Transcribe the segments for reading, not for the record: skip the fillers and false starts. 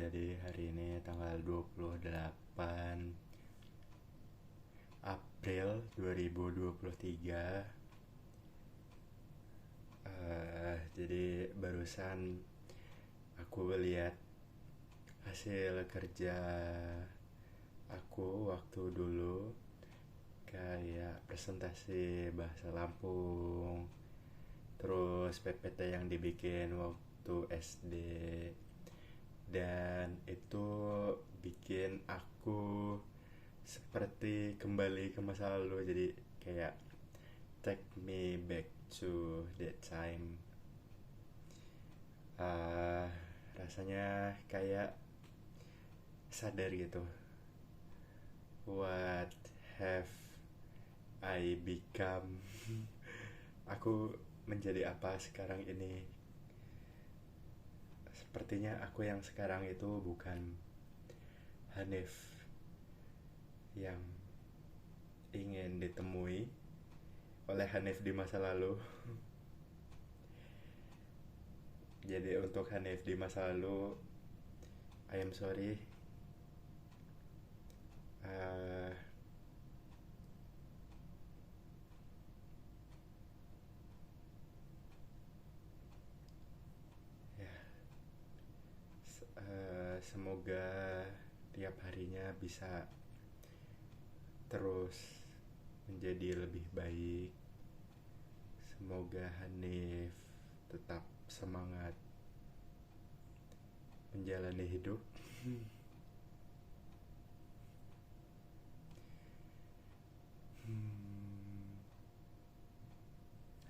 Jadi hari ini tanggal 28 April 2023. Jadi barusan aku lihat hasil kerja aku waktu dulu, kayak presentasi bahasa Lampung, terus PPT yang dibikin waktu SD, dan itu bikin aku seperti kembali ke masa lalu. Jadi kayak take me back to that time. Rasanya kayak sadar gitu, what have I become. Aku menjadi apa sekarang ini. Sepertinya aku yang sekarang itu bukan Hanif yang ingin ditemui oleh Hanif di masa lalu. Jadi untuk Hanif di masa lalu, I am sorry. Semoga tiap harinya bisa terus menjadi lebih baik. Semoga Hanif tetap semangat menjalani hidup.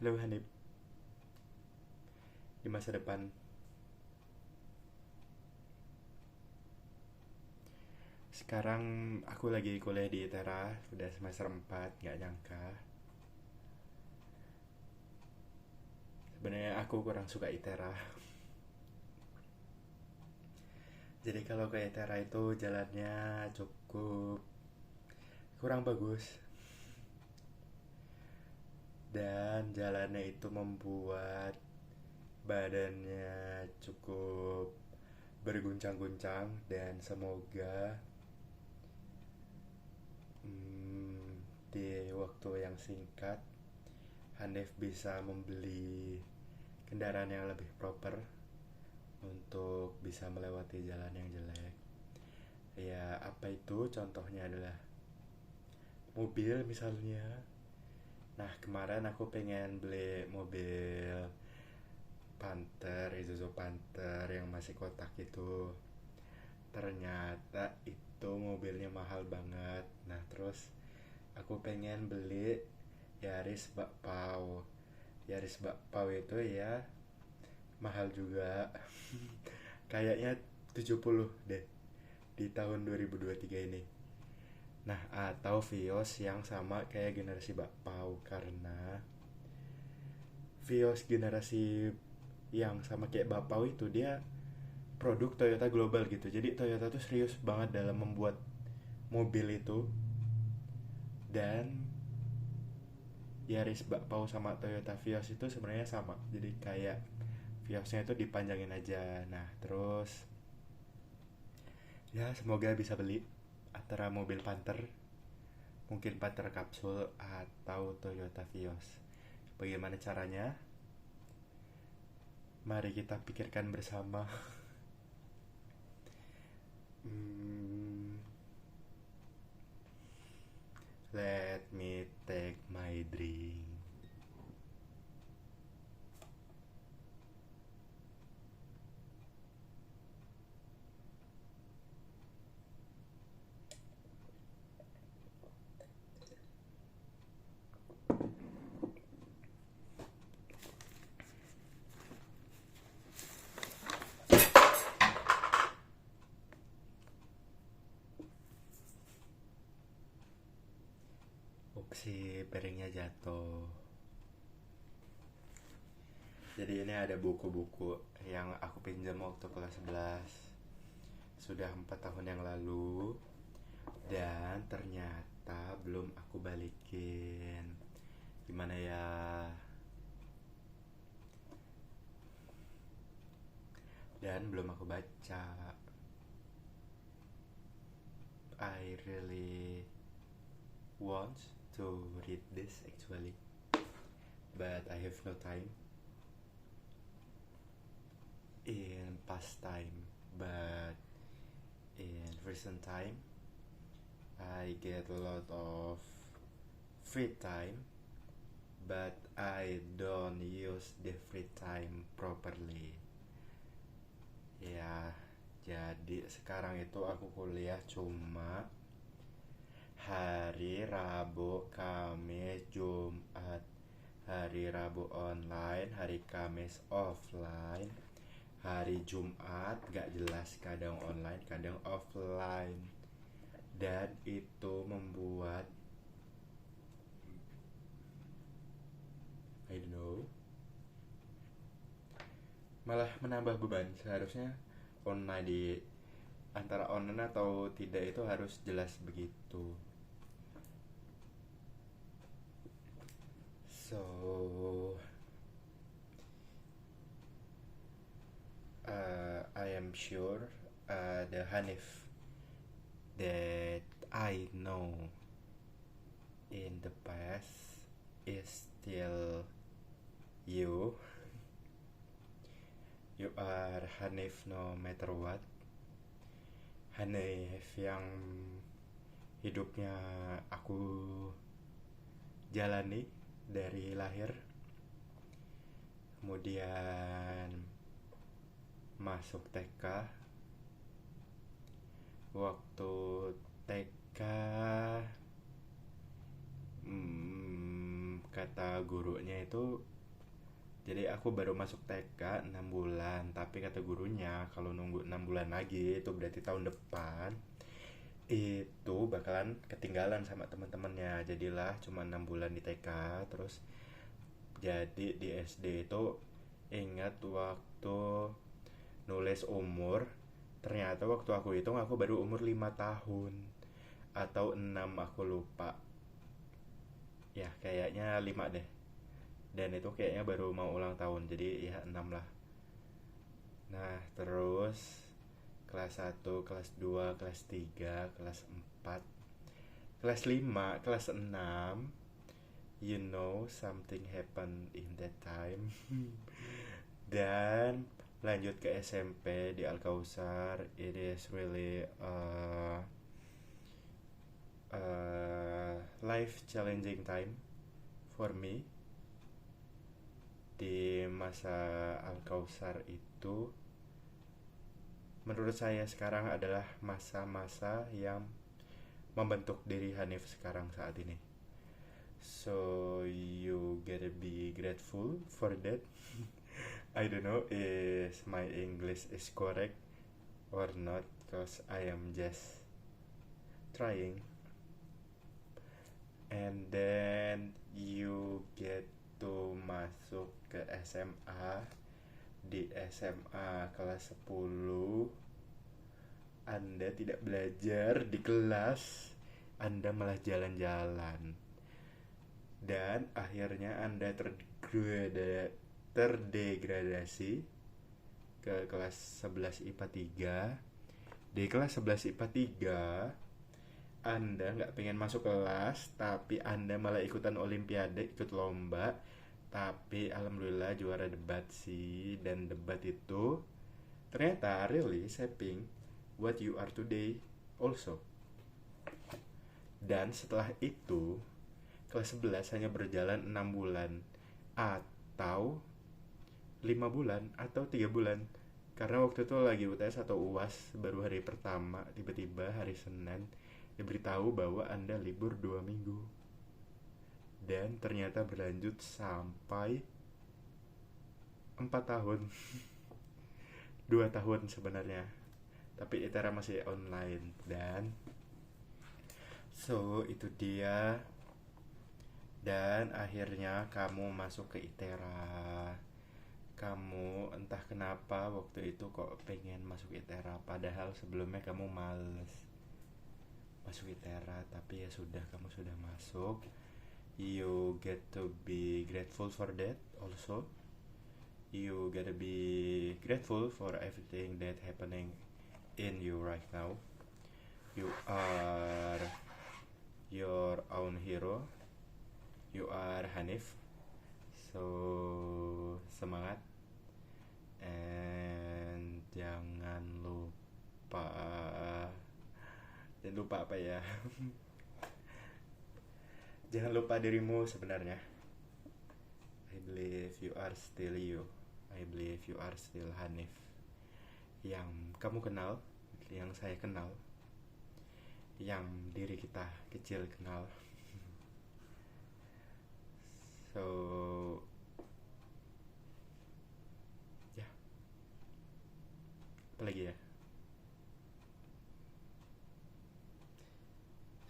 Halo Hanif, di masa depan. Sekarang aku lagi kuliah di ITERA, udah semester 4, gak nyangka. Sebenarnya aku kurang suka ITERA. Jadi kalau ke ITERA itu jalannya cukup kurang bagus. Dan jalannya itu membuat badannya cukup berguncang-guncang. Dan semoga di waktu yang singkat Hanif bisa membeli kendaraan yang lebih proper untuk bisa melewati jalan yang jelek. Ya, apa itu? Contohnya adalah mobil misalnya. Nah, kemarin aku pengen beli mobil Panther, Isuzu Panther yang masih kotak itu. Ternyata itu mobilnya mahal banget. Nah, terus aku pengen beli Yaris Bakpao. Yaris Bakpao itu ya mahal juga. Kayaknya 70 deh di tahun 2023 ini. Nah, atau Vios yang sama kayak generasi Bakpao, karena Vios generasi yang sama kayak Bakpao itu dia produk Toyota global gitu. Jadi Toyota tuh serius banget dalam membuat mobil itu. Dan Yaris Bakpao sama Toyota Vios itu sebenarnya sama. Jadi kayak Viosnya itu dipanjangin aja. Nah, terus ya semoga bisa beli antara mobil Panther, mungkin Panther kapsul atau Toyota Vios. Bagaimana caranya? Mari kita pikirkan bersama. Let me take my drink. Si piringnya jatuh. Jadi ini ada buku-buku yang aku pinjam waktu kelas 11, sudah 4 tahun yang lalu, dan ternyata belum aku balikin. Gimana ya? Dan belum aku baca. I really want to read this actually, but I have no time in past time. But in recent time, I get a lot of free time, but I don't use the free time properly. Ya, jadi sekarang itu aku kuliah cuma hari Rabu, Kamis, Jumat. Hari Rabu online, hari Kamis offline. Hari Jumat gak jelas, kadang online, kadang offline. Dan itu membuat I don't know, malah menambah beban. Seharusnya online di antara online atau tidak itu harus jelas begitu. So I am sure the Hanif that I know in the past is still you. You are Hanif no matter what. Hanif yang hidupnya aku jalani dari lahir, kemudian masuk TK. Waktu TK kata gurunya itu, jadi aku baru masuk TK 6 bulan, tapi kata gurunya kalau nunggu 6 bulan lagi itu berarti tahun depan itu bakalan ketinggalan sama teman-temannya. Jadilah cuma 6 bulan di TK. Terus jadi di SD itu ingat waktu nulis umur, ternyata waktu aku hitung aku baru umur 5 tahun atau 6, aku lupa. Ya kayaknya 5 deh. Dan itu kayaknya baru mau ulang tahun, jadi ya 6 lah. Nah terus kelas 1, kelas 2, kelas 3, kelas 4, kelas 5, kelas 6. You know something happened in that time. Dan lanjut ke SMP di Al-Kausar. It is really life challenging time for me. Di masa Al-Kausar itu menurut saya sekarang adalah masa-masa yang membentuk diri Hanif sekarang saat ini. So you gotta be grateful for that. I don't know if my English is correct or not, because I am just trying. And then you get to masuk ke SMA. Di SMA kelas 10 Anda tidak belajar di kelas, Anda malah jalan-jalan. Dan akhirnya Anda terdegradasi ke kelas 11 IPA 3. Di kelas 11 IPA 3 Anda gak pengen masuk kelas, tapi Anda malah ikutan olimpiade, ikut lomba. Tapi alhamdulillah juara debat sih. Dan debat itu ternyata really shaping what you are today also. Dan setelah itu kelas 11 hanya berjalan 6 bulan atau 5 bulan atau 3 bulan. Karena waktu itu lagi UTS atau UAS, baru hari pertama tiba-tiba hari Senin diberitahu bahwa Anda libur 2 minggu. Dan ternyata berlanjut sampai 4 tahun. 2 tahun sebenarnya, tapi ITERA masih online. Dan so itu dia. Dan akhirnya kamu masuk ke ITERA. Kamu entah kenapa waktu itu kok pengen masuk ITERA, padahal sebelumnya kamu males masuk ITERA. Tapi ya sudah, kamu sudah masuk. You get to be grateful for that also. You gotta be grateful for everything that happening in you right now. You are your own hero. You are Hanif. So semangat, and jangan lupa apa ya? Jangan lupa dirimu sebenarnya. I believe you are still you. I believe you are still Hanif, yang kamu kenal, yang saya kenal, yang diri kita kecil kenal. So ya, apa lagi ya?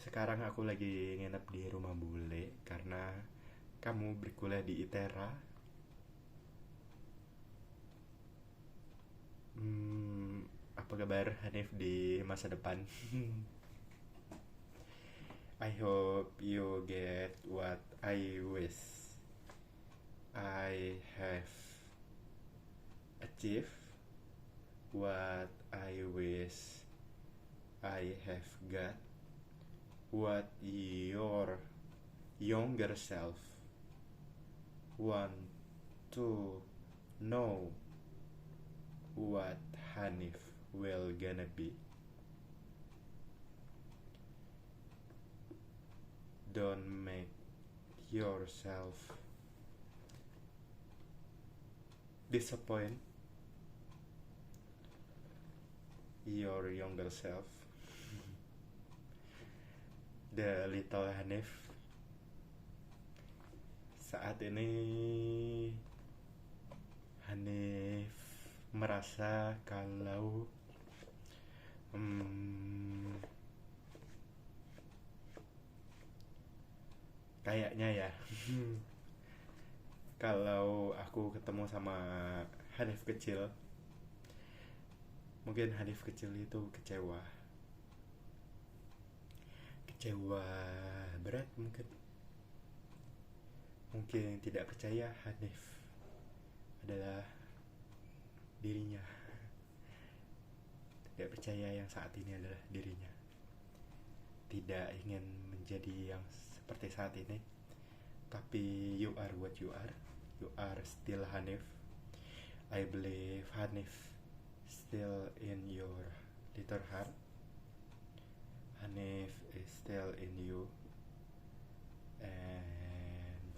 Sekarang aku lagi nginep di rumah bule karena kamu berkuliah di ITERA. Apa kabar Hanif di masa depan? I hope you get what I wish I have achieved, what I wish I have got, what your younger self want to know, what Hanif will gonna be. Don't make yourself disappoint your younger self, the little Hanif. Saat ini Hanif merasa kalau kayaknya ya kalau aku ketemu sama Hanif kecil, mungkin Hanif kecil itu kecewa berat, mungkin tidak percaya Hanif adalah dirinya, tidak percaya yang saat ini adalah dirinya, tidak ingin menjadi yang seperti saat ini. Tapi you are what you are still Hanif. I believe Hanif still in your little heart. Hanif is still in you, and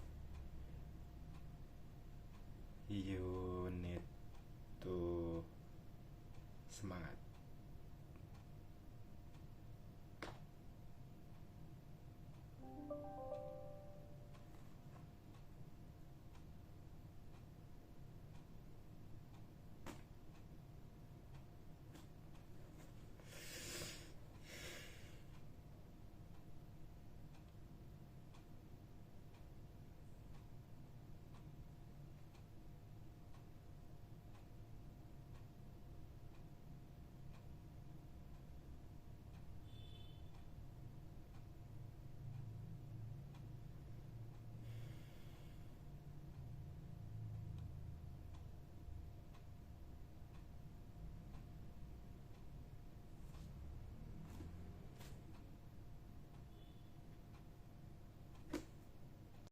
you need to